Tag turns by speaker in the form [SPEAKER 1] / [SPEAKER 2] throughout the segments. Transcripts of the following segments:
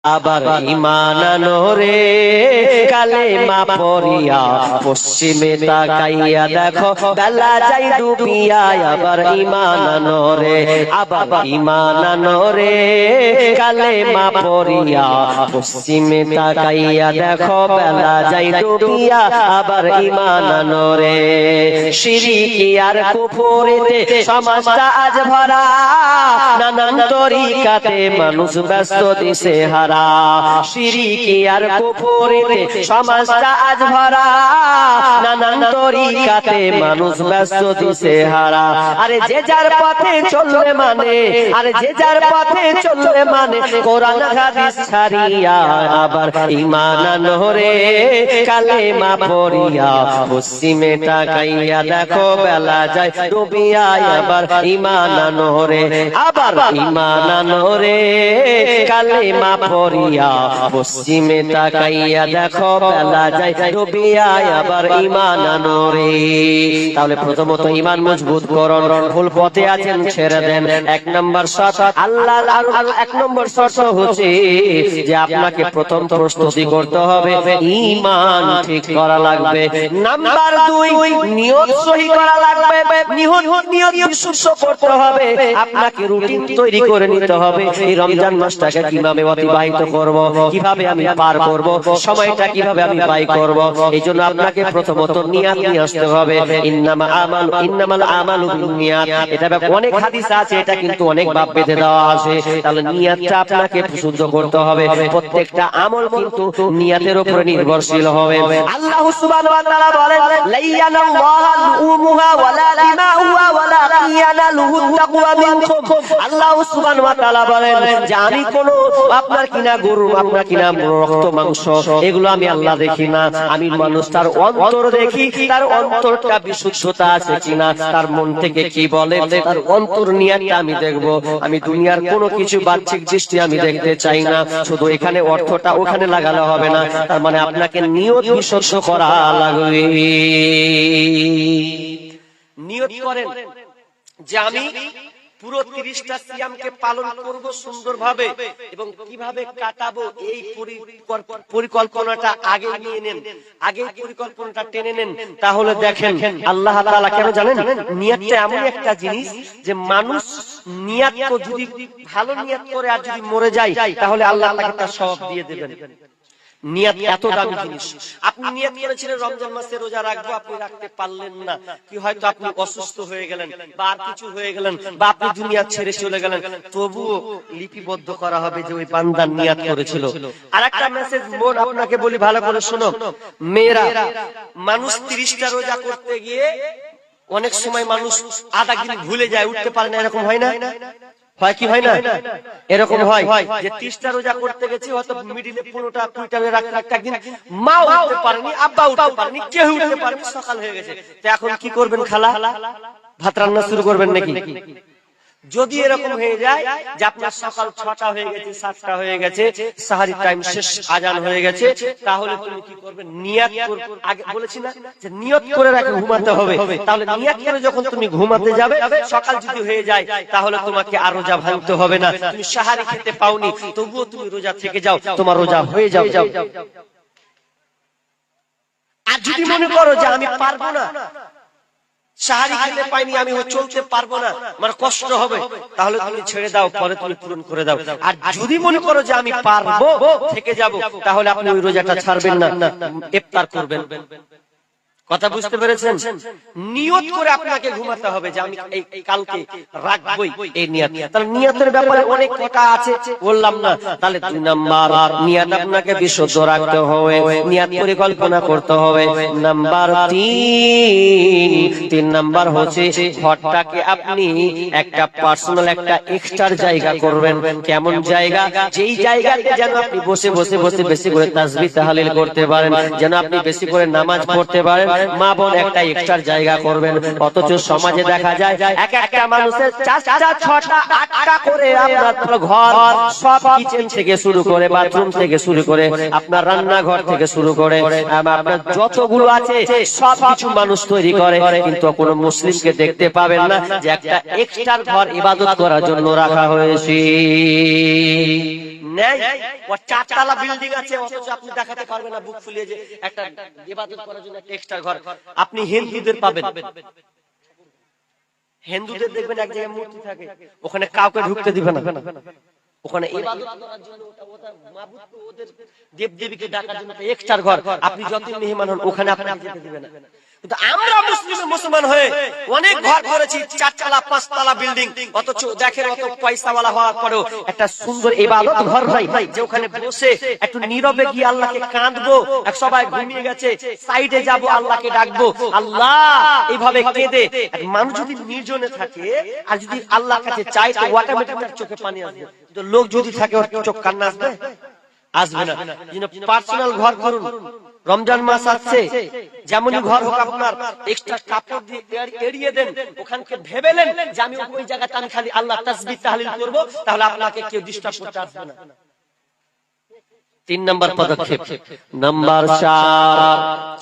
[SPEAKER 1] আবার ঈমান আনোরে কালেমা পড়িয়া পশ্চিমে তাকাইয়া দেখো বেলা যাই ডুবিয়া আবার ঈমান আনোরে আবার ঈমান আনোরে কালেমা পড়িয়া পশ্চিমে তাকাইয়া দেখো বেলা যাই ডুবিয়া আবার ঈমান আনোরে শিরকি আর কুফরিতে সমাজটা আজ ভরা নানান তরিকাতে মানুষ ব্যস্ত দিশে হারা শিরকি আর কুফরিতে সমাজটা আজ ভরা নানান তরিকাতে মানুষ ব্যস্ত দিশে হারা আরে যে যার পথে চললে মানে আরে যে যার পথে চললে মানে কোরআন হাদিস ছাড়িয়া আবার ঈমান আনোরে কালেমা পড়িয়া পশ্চিমে তাকাইয়া দেখো বেলা যায় ডুবিয়া আবার ঈমান আনোরে আবার ঈমান আনোরে কালেমা পড়িয়া পশ্চিমে তাকাইয়া দেখো বেলা যায় ডুবিয়া আবার ঈমান আনোরে তাহলে প্রথমত ঈমান মজবুত করুন ভুল পথে আছেন ছেড়ে দেন এক নম্বর শর্ত আল্লাহ আর এক নম্বর শর্ত হচ্ছে যে আপনাকে প্রথম প্রস্তুতি করতে হবে ঈমান ঠিক করা লাগবে নাম্বার 2 নিয়ত সহি করা লাগবে নিয়ত বিশুদ্ধ করতে হবে আপনাকে রুটিন তৈরি করে নিতে হবে এই রমজান মাসটাকে কিভাবে অতিবাহিত করব কিভাবে আমি পার করব সময়টা কিভাবে আমি ব্যয় করব এইজন্য আপনাকে প্রথমত নিয়ত নিয়ে আসতে হবে ইন্নামাল আমালু বিন্নিয়াত এটা অনেক হাদিস আছে এটা কিন্তু অনেক বাপ বেঁধে দেওয়া আছে তাহলে নিয়তটা আপনাকে শুদ্ধ করতে হবে প্রত্যেকটা আমল কিন্তু নিয়তের উপরে নির্ভরশীল হবে আল্লাহ সুবহানাহু ওয়া তাআলা বলেন লাইয়ানাল্লাহু লুহুমুহা ওয়ালা দিমাউহা ওয়ালাকিন ইয়ানালুহু তাকওয়া মিনকুম আল্লাহ সুবহানাহু ওয়া তাআলা বলেন যে আমি কোন আপনার কিনা গরু আপনার কিনা রক্ত মাংস এগুলো আমি আল্লাহ দেখি না আমি মানুষটার অন্তর দেখি তার অন্তরটা বিশুদ্ধতা আছে কিনা তার মন থেকে কি বলে তার অন্তর নিয়তটা আমি দেখব আমি দুনিয়ার কোনো কিছু বাহ্যিক দৃষ্টি আমি দেখতে চাই না শুধু এখানে অর্থটা ওখানে লাগালে হবে না তার মানে আপনাকে নিয়ত বিশুদ্ধ করা লাগবে নিয়ত করেন যে আমি পুরো 30টা সিয়ামকে পালন করব সুন্দরভাবে এবং কিভাবে কাটাবো এই পরিকল্পনাটা আগে নিয়ে নেন আগে পরিকল্পনাটা টেনে নেন তাহলে দেখেন আল্লাহ তাআলা কেন জানেন নিয়তটা এমন একটা জিনিস যে মানুষ নিয়ত যদি ভালো নিয়ত করে আর যদি মরে যায় তাহলে আল্লাহ তাকে তার সওয়াব দিয়ে দেবেন নিয়ত এত দামি জিনিস আপনি নিয়ত করেছিলেন রমজান মাসে রোজা রাখবো আপনি রাখতে পারলেন না কি হয়তো আপনি অসুস্থ হয়ে গেলেন বা আর কিছু হয়ে গেলেন বা আপনি দুনিয়া ছেড়ে চলে গেলেন তবুও লিপিবদ্ধ করা হবে যে ওই বান্দা নিয়ত করেছিল আরেকটা মেসেজ বোন আপনাকে বলি ভালো করে শুনো মেয়েরা মানুষ 30টা রোজা করতে গিয়ে অনেক সময় মানুষ আধা দিন ভুলে যায় উঠতে পারে না এরকম হয় না হয় কি হয় না এরকম হয় যে 30টা রোজা করতে গেছি হয়তো মিডিলে 15টা 20টা রাখতে একদিন মা উঠতে পারেনি আব্বা উঠতে পারেনি কেউ উঠতে পারেনি সকাল হয়ে গেছে তো এখন কি করবেন খালা ভাত রান্না শুরু করবেন নাকি যদি এরকম হয়ে যায় যে আপনার সকাল 6টা হয়ে গেছে 7টা হয়ে গেছে সাহারি টাইম শেষ আজান হয়ে গেছে তাহলে তুমি কি করবে নিয়ত আগে বলেছি না যে নিয়ত করে রাখে ঘুমাতে হবে তাহলে নিয়ত করে যখন তুমি ঘুমাতে যাবে সকাল যদি হয়ে যায় তাহলে তোমাকে আর রোজা ভাঙতে হবে না তুমি সাহারি খেতে পাওনি তবুও তুমি রোজা থেকে যাও তোমার রোজা হয়ে যাও আর যদি মনে করো যে আমি পারবো না সাহারি খেতে পাইনি আমি চলতে পারবো না আমার কষ্ট হবে তাহলে তুমি ছেড়ে দাও পরে তুমি পূরণ করে দাও আর যদি মনে করো যে আমি পারবো থেকে যাব তাহলে আপনি ওই রোজাটা ছাড়বেন না ইফতার করবেন কথা বুঝতে পেরেছেন নিয়ত করে আপনাকে ঘুমাতে হবে যে আমি এই কালকে রাখবই এই নিয়ত তাহলে নিয়তের ব্যাপারে অনেক কথা আছে বললাম না তাহলে 2 নাম্বার নিয়ত আপনাকে বিশুদ্ধ রাখতে হবে নিয়ত পরিকল্পনা করতে হবে নাম্বার 3 নাম্বার হচ্ছে ঘরটাকে আপনি একটা পার্সোনাল একটা এক্সট্রা জায়গা করবেন কেমন জায়গা যেই জায়গাতে যেন আপনি বসে বেশি করে তাসবিহ তাহলিল করতে পারেন যেন আপনি বেশি করে নামাজ পড়তে পারেন মা বোন একটা এক্সট্রা জায়গা করবেন অথচ সমাজে দেখা যায় এক একটা মানুষের 4টা 6টা 8টা করে আপনার ঘর সব কিচেন থেকে শুরু করে বাথরুম থেকে শুরু করে আপনার রান্নাঘর থেকে শুরু করে আপনার যতগুলো আছে সব কিছু মানুষ তৈরি করে কিন্তু কোনো মুসলিমকে দেখতে পাবেন না যে একটা এক্সট্রা ঘর ইবাদত করার জন্য রাখা হয়েছে নেই। ও 4 তলা বিল্ডিং আছে, অথচ আপনি দেখাতে পারবেন না বুক ফুলিয়ে যে একটা ইবাদত করার জন্য একটা এক্সট্রা ঘর। আপনি হিন্দুদের পাবেন, হিন্দুদের দেখবেন এক জায়গায় মূর্তি থাকে, ওখানে কাউকে ঢুকতে দিবে না, ওখানে ইবাদত করার জন্য ওটা মাবুদকে ওদের দেবদেবীকে ডাকার জন্য এক্সট্রা ঘর। আপনি যত মেহমান হন ওখানে আপনাকে যেতে দিবে না। কিন্তু আমরা মুসলমান হয়ে অনেক ঘর করেছি, 4 তলা 5 তলা বিল্ডিং, অথচ দেখেন অত পয়সাওয়ালা হওয়ার পরেও একটা সুন্দর ইবাদত ঘর নাই, যে ওখানে বসে একটু নীরবে গিয়ে আল্লাহকে কাঁদবো, এক সবাই ঘুমিয়ে গেছে সাইডে যাব আল্লাহকে ডাকবো, আল্লাহ এইভাবে কেঁদে। মানুষ যদি নির্জনে থাকে আর যদি আল্লাহর কাছে চায় তো অটোমেটিক তার চোখে পানি আসবে। তো লোক যদি থাকে ওর চোখ কান্না আসবে? আসবে না। পার্সোনাল ঘর করুন, রমজান মাস আসছে, যেমনই ঘর হোক আপনার এক্সট্রা কাপড় দিয়ে এড়িয়ে দেন, ওখানকে ভেবেলেন যে আমি ওই জায়গাতে আমি খালি আল্লাহ তাসবিহ তাহলিল করব, তাহলে আপনাকে কেউ ডিস্টার্ব করতে আসবে না। 3 নম্বর পদক্ষেপ। নাম্বার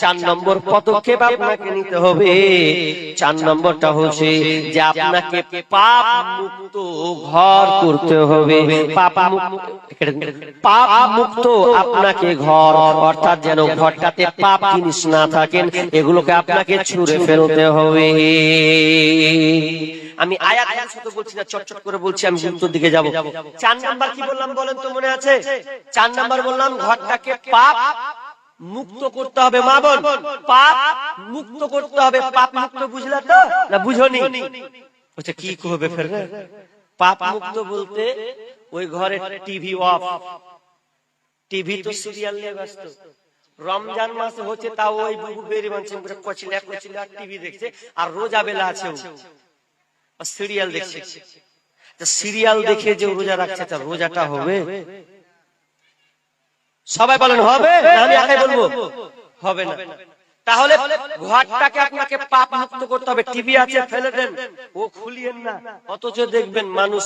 [SPEAKER 1] 4 নম্বর পদক্ষেপ আপনাকে নিতে হবে। 4 নম্বরটা হচ্ছে যে আপনাকে পাপ মুক্ত ঘর করতে হবে। পাপ মুক্ত আপনাকে ঘর, অর্থাৎ যেন ঘরটাতে পাপ জিনিস না থাকেন, এগুলোকে আপনাকে ছুঁড়ে ফেলতে হবে। আমি আয়াত সাথে বলছি না, চটচট করে বলছি, আমি উত্তর দিকে যাব। 4 নাম্বার কি বললাম বলেন তো, মনে আছে? 4 নাম্বার বললাম ঘরটাকে পাপ মুক্ত করতে হবে। মা বোন, পাপ মুক্ত করতে হবে। পাপ মুক্ত বুঝলা তো না বুঝনি? আচ্ছা কি করবে ফের? পাপ মুক্ত বলতে ওই ঘরে টিভি অফ, টিভি তো সিরিয়াল নিয়ে ব্যস্ত। রমজান মাসে হচ্ছে তাও ওই বুবু বেরি বানছে কচিলা কচিলা টিভি দেখছে, আর রোজা বেলা আছে সিরিয়াল দেখছে। সিরিয়াল দেখে যে রোজা রাখছে তার রোজাটা হবে? সবাই বলেন হবে না? আমি একাই বলবো হবে না। তাহলে ঘরটাকে আপনাকে পাপ মুক্ত করতে হবে। টিভি আছে ফেলে দেন, ও খুলিয়েন না, অথচ দেখবেন মানুষ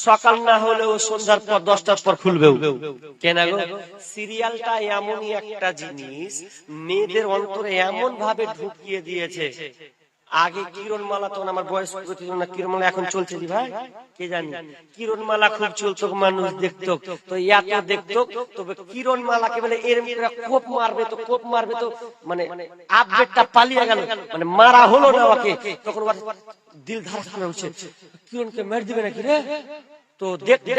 [SPEAKER 1] সকাল না হলেও সন্ধ্যার পর 10টার পর খুলবে। কেন গো? সিরিয়ালটা এমনই একটা জিনিস মেয়েদের অন্তরে এমন ভাবে ঢুকিয়ে দিয়েছে। আগে কিরণমালা, তখন আমার বয়স না, কিরণমালা এখন চলছে দি ভাই কে জানি, কিরণমালা খুব চলতো, মানুষ দেখতো, তো এত দেখতো, তবে কিরণমালাকে বলে এরম কোপ মারবে তো কোপ মারবে তো, মানে আপডেটটা পালিয়ে গেল, মানে মারা হলো না ওকে, তখন দিল ধারণ করে উঠছে, কিরণকে মেরে দিবে নাকি রে? তো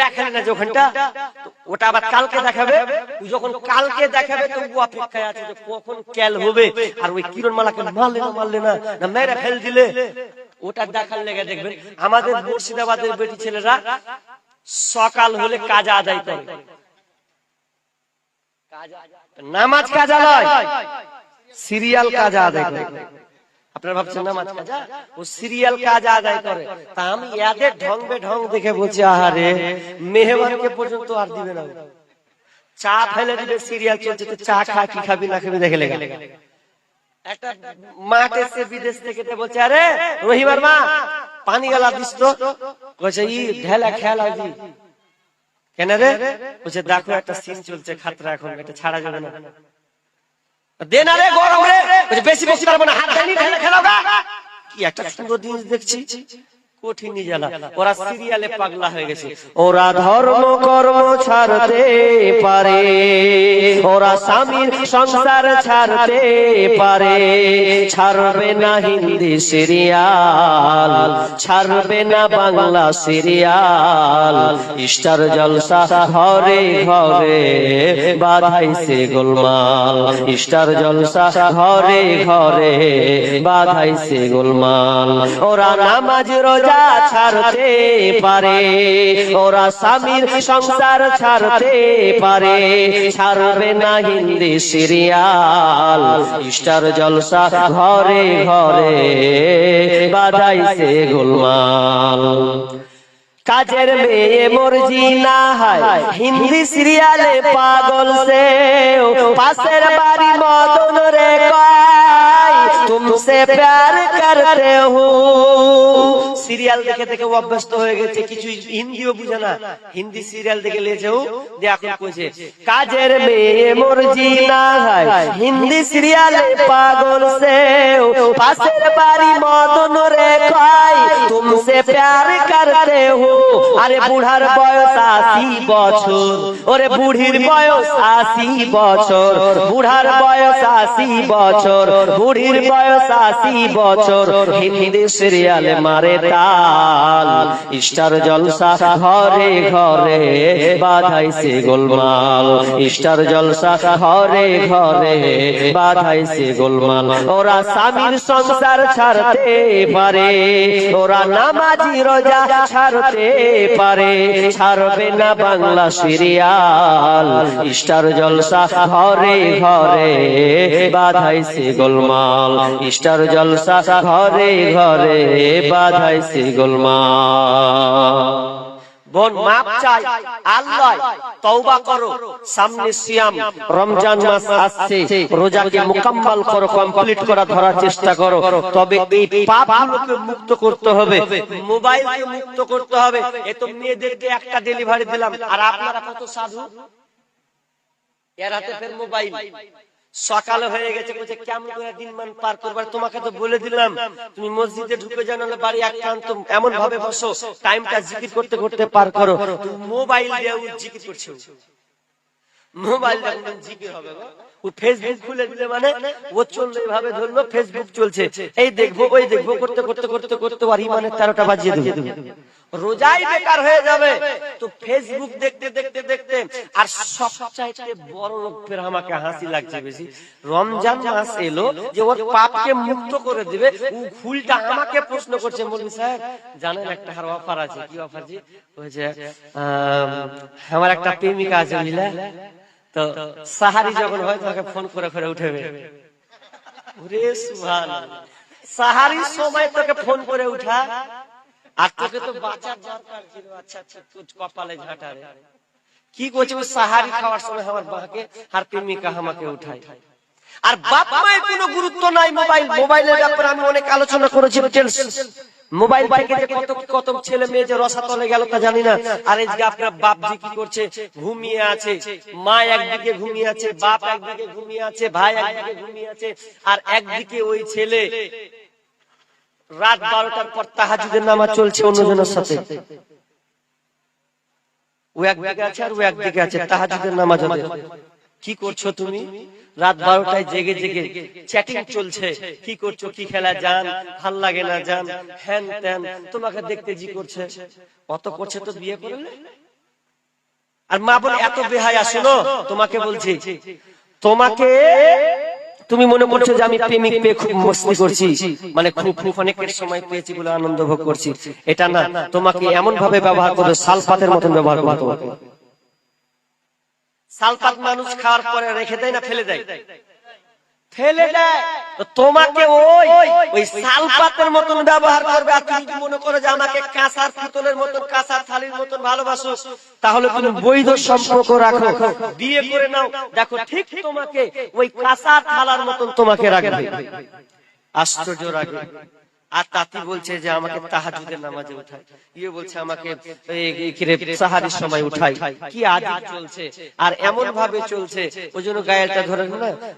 [SPEAKER 1] দেখেন না যে ওখানটা, ওটা আবার কালকে দেখাবে, যখন কালকে দেখাবে তো ও অপেক্ষায় আছে যে কখন ক্যাল হবে, আর ওই কিরণমালাকে মারলে না না মেরে ফেল দিলে ওটা দেখার লেগে দেখবেন আমাদের মুর্শিদাবাদের বেটি ছেলেরা সকাল হলে কাজা আদায় করে। নামাজ কাজা নয়, সিরিয়াল কাজা আদায় করে। আপনারা ভাবছেন নামাজ কাজা, ও সিরিয়াল কাজা আদায় করে। তা আমি এদের ঢং বেঢং দেখে বলছি আহারে, মেহমানকে পর্যন্ত আর দিবে না, চা ফেলে দিবে, সিরিয়াল চলছে তো চা খা, কি খাবি না খাবি দেখে লেগে। একটা মাঠ এসে বিদেশ থেকে বলছে আরে রহিমার মা পানি গেলা দিস তো, কইছে ই ঢেলা খেলা জি। কেন রে? বলছে দেখো একটা সিন চলছে খাতরা, এখন এটা ছাড়া যাবে না, দেন আরে গরম রে, বেশি বেশি পারবো না, হাত ঢেলে ঢেলে খেলাও। কি একটা সুন্দর জিনিস দেখছি, কঠিন জ্বালা। ওরা সিরিয়ালে পাগলা হয়ে গেছে। ওরা ধর্ম কর্ম ছাড়তে পারে, ওরা স্বামীর সংসার ছাড়তে পারে, ছাড়বে না হিন্দি সিরিয়াল, ছাড়বে না বাংলা সিরিয়াল, স্টার জলসা ঘরে ঘরে বাধাইছে গোলমাল, স্টার জলসা ঘরে ঘরে বাধাইছে গোলমাল। ওরা নামাজ রোজা ছাড়তে পারে, ওরা স্বামীর সংসার ছাড়তে পারে, ছাড়বে না হিন্দি সিরিয়াল, স্টার জলসা ঘরে ঘরে বাজাইছে গোলমাল। কাজের মেয়ে মর্জি না হয় হিন্দি সিরিয়ালে পাগল সে, পাশের বাড়ি মদন রে কয় তুম तुमसे प्यार करते हूँ। সিরিয়াল দেখে দেখে অভ্যস্ত হয়ে গেছে, কিছু হিন্দিও বুঝে না, হিন্দি সিরিয়াল দেখে লেছেও যে এখন কইছে কাজের মেয়ে মর্জি না হয় হিন্দি সিরিয়ালে পাগল সে পাশের বাড়ি মদন রে কয় তুমসে প্যার করতে হো। আরে বুড়ার বয়স 80 বছর, ওরে বুড়ির বয়স 80 বছর, বুড়ার বয়স 80 বছর, বুড়ির বয়স 80 বছর, হিন্দি সিরিয়ালে মারে তাল, স্টার জলসা ঘরে ঘরে বাধাইছে গোলমাল, স্টার জলসা ঘরে ঘরে বাধাইছে গোলমাল। ওরা স্বামীর সংসার ছাড়তে পারে, ওরা নামাজি রোজা ছাড়তে পারে, ছাড়বে না বাংলা সিরিয়াল, স্টার জলসা ঘরে ঘরে বাধাইছে গোলমাল, স্টার জলসা ঘরে ঘরে বাধাইছে গোলমাল। বোন মাপ চাই, আল্লাহ তওবা করো, সামনে সিয়াম রমজান মাস আসছে, রোজাকে মুকাম্মাল করো, কমপ্লিট করা ধরার চেষ্টা করো, তবে এই পাপগুলোকে মুক্ত করতে হবে, মোবাইলকে মুক্ত করতে হবে। এত মেয়েদেরকে একটা ডেলিভারি দিলাম, আর আপনারা কত সাধু, এর হাতে ফের মোবাইল, সকালে হয়ে গেছে, বলছে কেমন করে দিন মান পার করবার, তোমাকে তো বলে দিলাম তুমি মসজিদে ঢুকে যাও, না বাড়ি একান্ত এমন ভাবে বসো টাইমটা জিকির করতে করতে পার করো, মোবাইল দিয়ে জিকির করছো, মোবাইল দিয়ে জিকির হবে গো। ও ফেসবুক খুলে দিলে মানে ও চললে এভাবে ধরলো, ফেসবুক চলছে, এই দেখবো ওই দেখবো করতে করতে করতে করতে আর ইমানের 13টা বাজিয়ে দেবে, রোজাই বেকার হয়ে যাবে। তো ফেসবুক দেখতে দেখতে দেখতে, আর সবচাইতে বড় লোকের আমাকে হাসি লাগছে বেশি, রমজান মাস এলো যে ওর পাপকে মুক্ত করে দিবে, ও ভুলটা আমাকে প্রশ্ন করছে, বলবি স্যার জানেন একটা হার অফার আছে, কি অফার জি? বলছে আমার একটা প্রেমিকা আছে বুঝলা, তো সাহারি যখন হয় তোমাকে ফোন করে করে উঠেবে। ওরে সুবহানাল্লাহ, সাহারির সময় তোকে ফোন করে উঠা, আর তোকে তো বাঁচার দরকার ছিল, আচ্ছা আচ্ছা কপালে ঝাঁটারে কি করছে, সাহারি খাওয়ার সময় আমার বাঁকে আর প্রেমিকা আমাকে উঠায়। আর বাপ মায়ের কোনো গুরুত্ব নাই মোবাইল, মোবাইলের ব্যাপারে আমি অনেক আলোচনা করেছি, মোবাইল থেকে যে কত কত ছেলে মেয়ে যে রসাতলে গেল তা জানি না। আর এই যে আপনার বাপ জি কি করছে, ঘুমিয়ে আছে, মা একদিকে ঘুমিয়ে আছে, বাপ একদিকে ঘুমিয়ে আছে, ভাই একদিকে ঘুমিয়ে আছে, আর একদিকে ওই ছেলে রাত 12টার পর তাহাজ্জুদের নামাজ চলছে অন্যজনের সাথে, ও একদিকে আছে আর ও একদিকে আছে, তাহাজ্জুদের নামাজ হবে। কি করছো তুমি? রাত 12টায় জেগে জেগে চ্যাটিং চলছে, কি করছো, কি খেলা জান, ভাল লাগে না জান, হ্যান ত্যান, তোমাকে দেখতে জি করছে, অত করছে তো বিয়ে করলে। আর মা বলে এত বেহায়া, শোনো তোমাকে বলছি, তোমাকে তুমি মনে করছো যে আমি প্রেমিক পেয়ে খুব মস্তি করছি, মানে খুব অনেকের সময় পেয়েছি বলে আনন্দ ভোগ করছি, এটা না, তোমাকে এমন ভাবে ব্যবহার করবে সালপাতের মতন ব্যবহার করবে তোমাকে। সালপাত মানুষ খাওয়ার পরে রেখে দেয় না, ফেলে দেয়, ফেলে দেয়, তো তোমাকে ওই ওই সালপাতের মতন ব্যবহার করবে। আর তুমি মনে করো যে আমাকে কাঁসার পিতলের মতন, কাঁসার থালির মতন ভালোবাসো, তাহলে তুমি বৈধ সম্পর্ক রাখো, বিয়ে করে নাও, দেখো ঠিক তোমাকে ওই কাঁসার থালার মতন তোমাকে রাখবে। আশ্চর্য রাখবে। আর তাতি বলছে যে আমাকে তাহাজ্জুদের নামাজে উঠায়, ইয়ে বলছে আমাকে সাহারির সময় উঠাই, কি আজব চলছে। আর এমন ভাবে চলছে, ওই জন্য গায়েলটা ধরে না,